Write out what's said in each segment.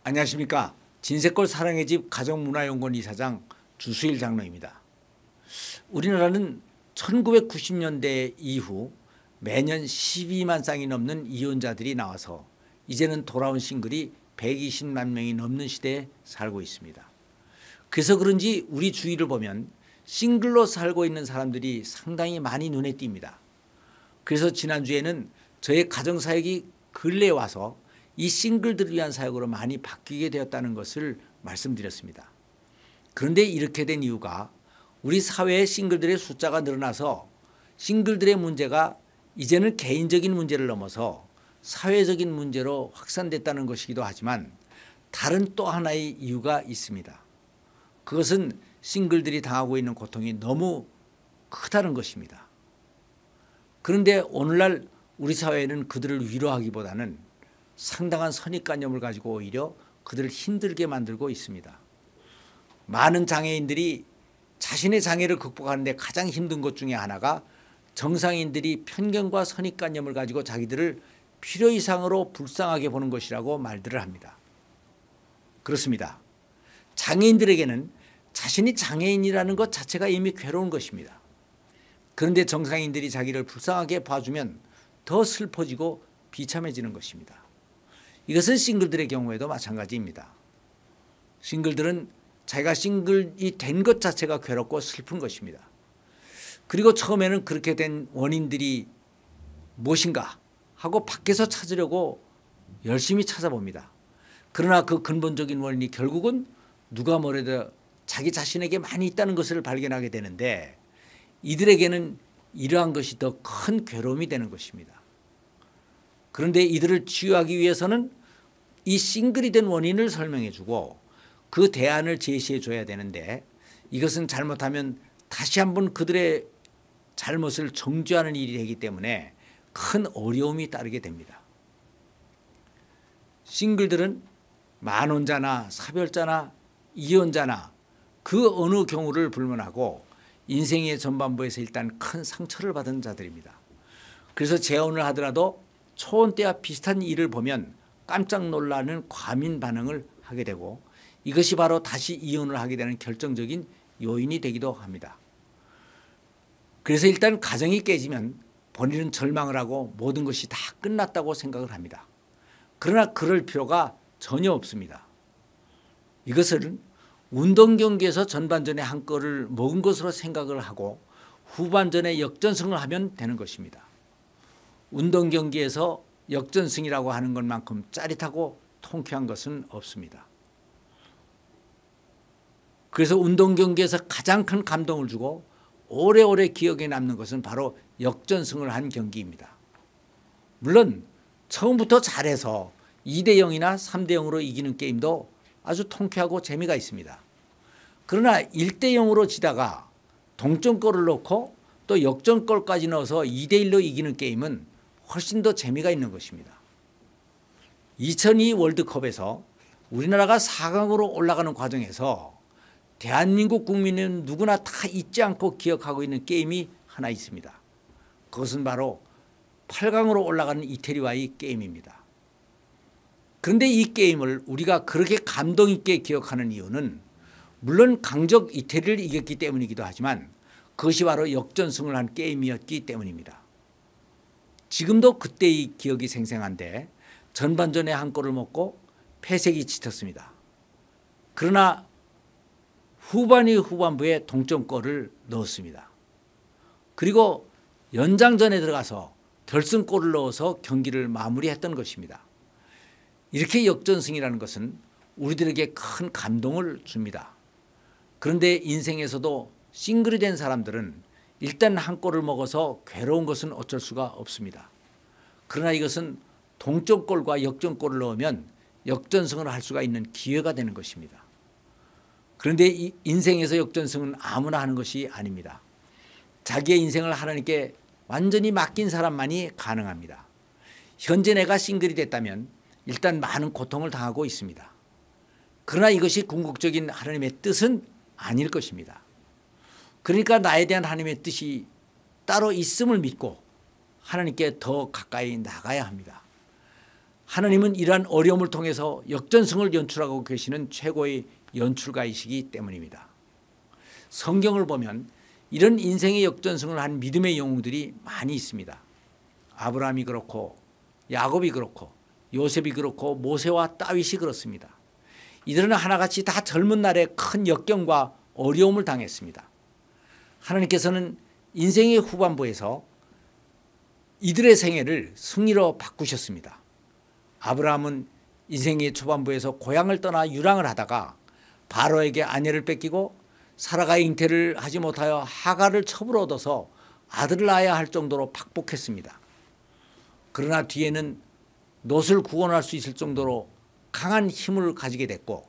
안녕하십니까. 진세골 사랑의 집 가정문화연구원 이사장 주수일 장로입니다. 우리나라는 1990년대 이후 매년 12만 쌍이 넘는 이혼자들이 나와서 이제는 돌아온 싱글이 120만 명이 넘는 시대에 살고 있습니다. 그래서 그런지 우리 주위를 보면 싱글로 살고 있는 사람들이 상당히 많이 눈에 띕니다. 그래서 지난주에는 저의 가정사역이 근래에 와서 이 싱글들을 위한 사역으로 많이 바뀌게 되었다는 것을 말씀드렸습니다. 그런데 이렇게 된 이유가 우리 사회의 싱글들의 숫자가 늘어나서 싱글들의 문제가 이제는 개인적인 문제를 넘어서 사회적인 문제로 확산됐다는 것이기도 하지만 다른 또 하나의 이유가 있습니다. 그것은 싱글들이 당하고 있는 고통이 너무 크다는 것입니다. 그런데 오늘날 우리 사회는 그들을 위로하기보다는 상당한 선입관념을 가지고 오히려 그들을 힘들게 만들고 있습니다. 많은 장애인들이 자신의 장애를 극복하는 데 가장 힘든 것 중에 하나가 정상인들이 편견과 선입관념을 가지고 자기들을 필요 이상으로 불쌍하게 보는 것이라고 말들을 합니다. 그렇습니다. 장애인들에게는 자신이 장애인이라는 것 자체가 이미 괴로운 것입니다. 그런데 정상인들이 자기를 불쌍하게 봐주면 더 슬퍼지고 비참해지는 것입니다. 이것은 싱글들의 경우에도 마찬가지입니다. 싱글들은 자기가 싱글이 된 것 자체가 괴롭고 슬픈 것입니다. 그리고 처음에는 그렇게 된 원인들이 무엇인가 하고 밖에서 찾으려고 열심히 찾아봅니다. 그러나 그 근본적인 원인이 결국은 누가 뭐래도 자기 자신에게 많이 있다는 것을 발견하게 되는데 이들에게는 이러한 것이 더 큰 괴로움이 되는 것입니다. 그런데 이들을 치유하기 위해서는 이 싱글이 된 원인을 설명해 주고 그 대안을 제시해 줘야 되는데 이것은 잘못하면 다시 한번 그들의 잘못을 정죄하는 일이 되기 때문에 큰 어려움이 따르게 됩니다. 싱글들은 만혼자나 사별자나 이혼자나 그 어느 경우를 불문하고 인생의 전반부에서 일단 큰 상처를 받은 자들입니다. 그래서 재혼을 하더라도 초혼 때와 비슷한 일을 보면 깜짝 놀라는 과민 반응을 하게 되고 이것이 바로 다시 이혼을 하게 되는 결정적인 요인이 되기도 합니다. 그래서 일단 가정이 깨지면 본인은 절망을 하고 모든 것이 다 끝났다고 생각을 합니다. 그러나 그럴 필요가 전혀 없습니다. 이것은 운동 경기에서 전반전에 한 골을 먹은 것으로 생각을 하고 후반전에 역전승을 하면 되는 것입니다. 운동 경기에서 역전승이라고 하는 것만큼 짜릿하고 통쾌한 것은 없습니다. 그래서 운동 경기에서 가장 큰 감동을 주고 오래오래 기억에 남는 것은 바로 역전승을 한 경기입니다. 물론 처음부터 잘해서 2대0이나 3대0으로 이기는 게임도 아주 통쾌하고 재미가 있습니다. 그러나 1대0으로 지다가 동점골을 넣고 또 역전골까지 넣어서 2대1로 이기는 게임은 훨씬 더 재미가 있는 것입니다. 2002 월드컵에서 우리나라가 4강으로 올라가는 과정에서 대한민국 국민은 누구나 다 잊지 않고 기억하고 있는 게임이 하나 있습니다. 그것은 바로 8강으로 올라가는 이태리와의 게임입니다. 그런데 이 게임을 우리가 그렇게 감동 있게 기억하는 이유는 물론 강적 이태리를 이겼기 때문이기도 하지만 그것이 바로 역전승을 한 게임이었기 때문입니다. 지금도 그때의 기억이 생생한데 전반전에 한 골을 먹고 패색이 짙었습니다. 그러나 후반부에 동점골을 넣었습니다. 그리고 연장전에 들어가서 결승골을 넣어서 경기를 마무리했던 것입니다. 이렇게 역전승이라는 것은 우리들에게 큰 감동을 줍니다. 그런데 인생에서도 싱글이 된 사람들은 일단 한 골을 먹어서 괴로운 것은 어쩔 수가 없습니다. 그러나 이것은 동점골과 역전골을 넣으면 역전승을 할 수가 있는 기회가 되는 것입니다. 그런데 이 인생에서 역전승은 아무나 하는 것이 아닙니다. 자기의 인생을 하나님께 완전히 맡긴 사람만이 가능합니다. 현재 내가 싱글이 됐다면 일단 많은 고통을 당하고 있습니다. 그러나 이것이 궁극적인 하나님의 뜻은 아닐 것입니다. 그러니까 나에 대한 하나님의 뜻이 따로 있음을 믿고 하나님께 더 가까이 나가야 합니다. 하나님은 이러한 어려움을 통해서 역전승을 연출하고 계시는 최고의 연출가이시기 때문입니다. 성경을 보면 이런 인생의 역전승을 한 믿음의 영웅들이 많이 있습니다. 아브라함이 그렇고 야곱이 그렇고 요셉이 그렇고 모세와 다윗이 그렇습니다. 이들은 하나같이 다 젊은 날에 큰 역경과 어려움을 당했습니다. 하나님께서는 인생의 후반부에서 이들의 생애를 승리로 바꾸셨습니다. 아브라함은 인생의 초반부에서 고향을 떠나 유랑을 하다가 바로에게 아내를 뺏기고 사라가 잉태를 하지 못하여 하갈을 첩으로 얻어서 아들을 낳아야 할 정도로 박복했습니다. 그러나 뒤에는 롯을 구원할 수 있을 정도로 강한 힘을 가지게 됐고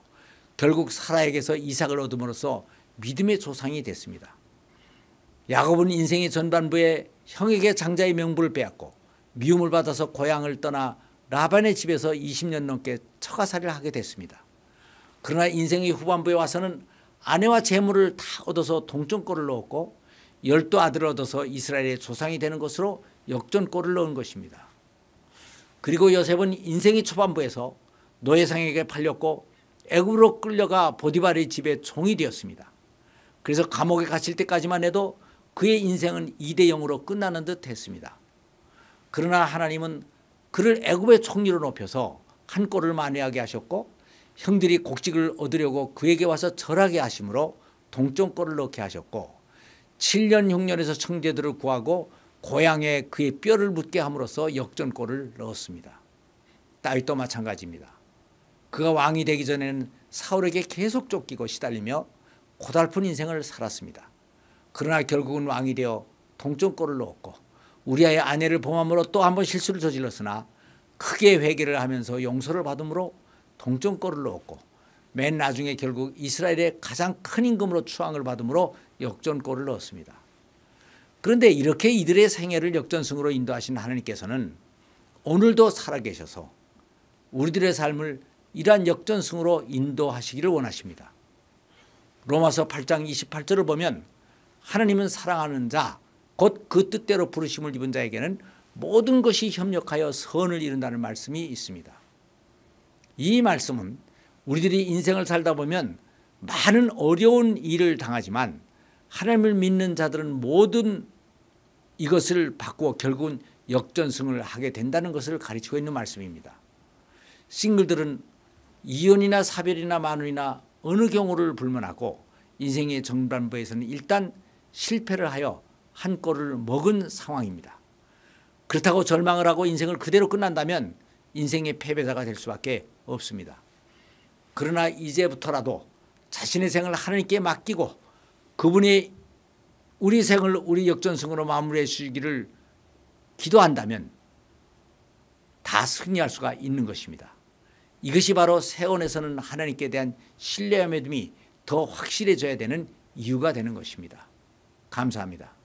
결국 사라에게서 이삭을 얻음으로써 믿음의 조상이 됐습니다. 야곱은 인생의 전반부에 형에게 장자의 명분을 빼앗고 미움을 받아서 고향을 떠나 라반의 집에서 20년 넘게 처가살이를 하게 됐습니다. 그러나 인생의 후반부에 와서는 아내와 재물을 다 얻어서 동점골을 넣었고 12 아들을 얻어서 이스라엘의 조상이 되는 것으로 역전골을 넣은 것입니다. 그리고 요셉은 인생의 초반부에서 노예상에게 팔렸고 애굽으로 끌려가 보디발의 집에 종이 되었습니다. 그래서 감옥에 갇힐 때까지만 해도 그의 인생은 2대 0으로 끝나는 듯 했습니다. 그러나 하나님은 그를 애굽의 총리로 높여서 한 꼴을 만회하게 하셨고 형들이 곡직을 얻으려고 그에게 와서 절하게 하심으로 동점골을 넣게 하셨고 7년 흉년에서 청제들을 구하고 고향에 그의 뼈를 묻게 함으로써 역전골을 넣었습니다. 다윗도 마찬가지입니다. 그가 왕이 되기 전에는 사울에게 계속 쫓기고 시달리며 고달픈 인생을 살았습니다. 그러나 결국은 왕이 되어 동점골을 넣었고 우리아의 아내를 범함으로 또 한 번 실수를 저질렀으나 크게 회개를 하면서 용서를 받음으로 동점골을 넣었고 맨 나중에 결국 이스라엘의 가장 큰 임금으로 추앙을 받음으로 역전골을 넣었습니다. 그런데 이렇게 이들의 생애를 역전승으로 인도하신 하나님께서는 오늘도 살아계셔서 우리들의 삶을 이러한 역전승으로 인도하시기를 원하십니다. 로마서 8장 28절을 보면 하나님은 사랑하는 자 곧 그 뜻대로 부르심을 입은 자에게는 모든 것이 협력하여 선을 이룬다는 말씀이 있습니다. 이 말씀은 우리들이 인생을 살다 보면 많은 어려운 일을 당하지만 하나님을 믿는 자들은 모든 이것을 바꾸어 결국은 역전승을 하게 된다는 것을 가르치고 있는 말씀입니다. 싱글들은 이혼이나 사별이나 만원이나 어느 경우를 불문하고 인생의 전반부에서는 일단 실패를 하여 한 꼴을 먹은 상황입니다. 그렇다고 절망을 하고 인생을 그대로 끝난다면 인생의 패배자가 될 수밖에 없습니다. 그러나 이제부터라도 자신의 생을 하나님께 맡기고 그분이 우리 생을 우리 역전승으로 마무리해 주시기를 기도한다면 다 승리할 수가 있는 것입니다. 이것이 바로 세원에서는 하나님께 대한 신뢰와 믿음이 더 확실해져야 되는 이유가 되는 것입니다. 감사합니다.